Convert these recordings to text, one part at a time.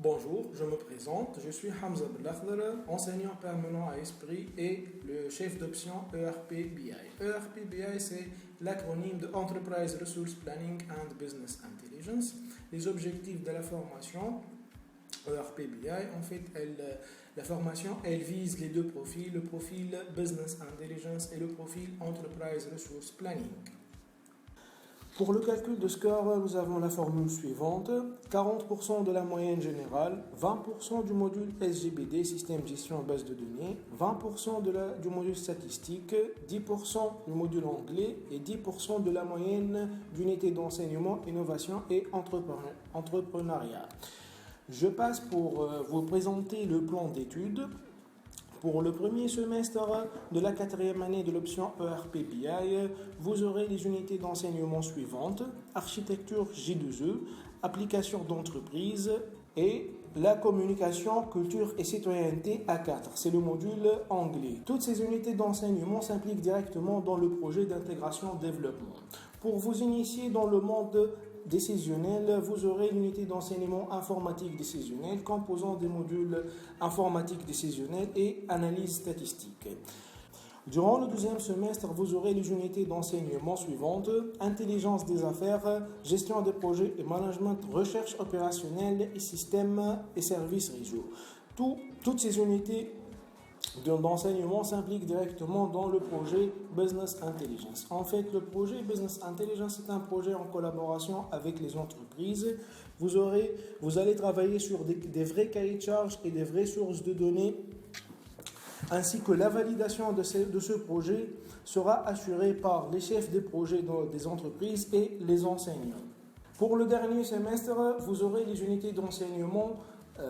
Bonjour, je me présente, je suis Hamza Belakhdar, enseignant permanent à Esprit et le chef d'option ERP-BI. ERP-BI, c'est l'acronyme de Enterprise Resource Planning and Business Intelligence. Les objectifs de la formation ERP-BI, en fait, la formation, elle vise les deux profils, le profil Business Intelligence et le profil Enterprise Resource Planning. Pour le calcul de score, nous avons la formule suivante. 40% de la moyenne générale, 20% du module SGBD, système gestion base de données, 20% du module statistique, 10% du module anglais et 10% de la moyenne d'unité d'enseignement, innovation et entrepreneuriat. Je passe pour vous présenter le plan d'études. Pour le premier semestre de la quatrième année de l'option ERP-BI, vous aurez les unités d'enseignement suivantes: architecture J2E, application d'entreprise et la communication, culture et citoyenneté A4. C'est le module anglais. Toutes ces unités d'enseignement s'impliquent directement dans le projet d'intégration-développement. Pour vous initier dans le monde décisionnel, vous aurez l'unité d'enseignement informatique décisionnelle composant des modules informatique décisionnelle et analyse statistique. Durant le deuxième semestre, vous aurez les unités d'enseignement suivantes: intelligence des affaires, gestion des projets et management, recherche opérationnelle et systèmes et services réseau. Toutes ces unités d'enseignement s'implique directement dans le projet Business Intelligence. En fait, le projet Business Intelligence est un projet en collaboration avec les entreprises. Vous allez travailler sur des vrais cahiers de charges et des vraies sources de données, ainsi que la validation de ce projet sera assurée par les chefs des projets des entreprises et les enseignants. Pour le dernier semestre, vous aurez les unités d'enseignement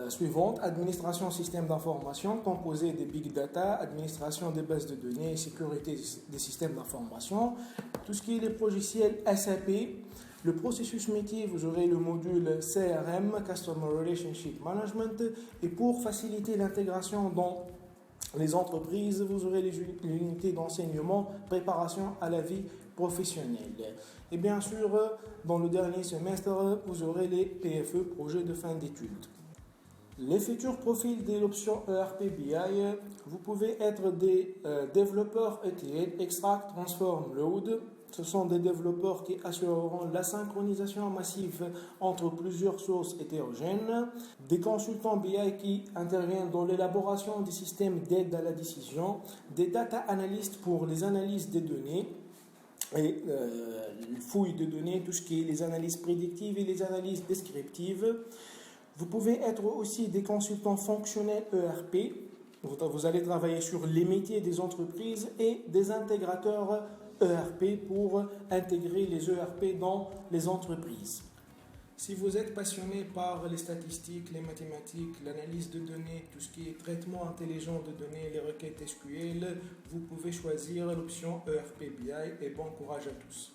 suivantes: administration système d'information composé des big data, administration des bases de données et sécurité des systèmes d'information, tout ce qui est les logiciels SAP. Le processus métier, vous aurez le module CRM, Customer Relationship Management, et pour faciliter l'intégration dans les entreprises, vous aurez les unités d'enseignement préparation à la vie professionnelle. Et bien sûr, dans le dernier semestre, vous aurez les PFE, projets de fin d'études. Les futurs profils de l'option ERP-BI, vous pouvez être des développeurs ETL, Extract, Transform, Load. Ce sont des développeurs qui assureront la synchronisation massive entre plusieurs sources hétérogènes. Des consultants BI qui interviennent dans l'élaboration des systèmes d'aide à la décision. Des data analystes pour les analyses des données et fouilles de données, tout ce qui est les analyses prédictives et les analyses descriptives. Vous pouvez être aussi des consultants fonctionnels ERP. Vous allez travailler sur les métiers des entreprises et des intégrateurs ERP pour intégrer les ERP dans les entreprises. Si vous êtes passionné par les statistiques, les mathématiques, l'analyse de données, tout ce qui est traitement intelligent de données, les requêtes SQL, vous pouvez choisir l'option ERP-BI et bon courage à tous.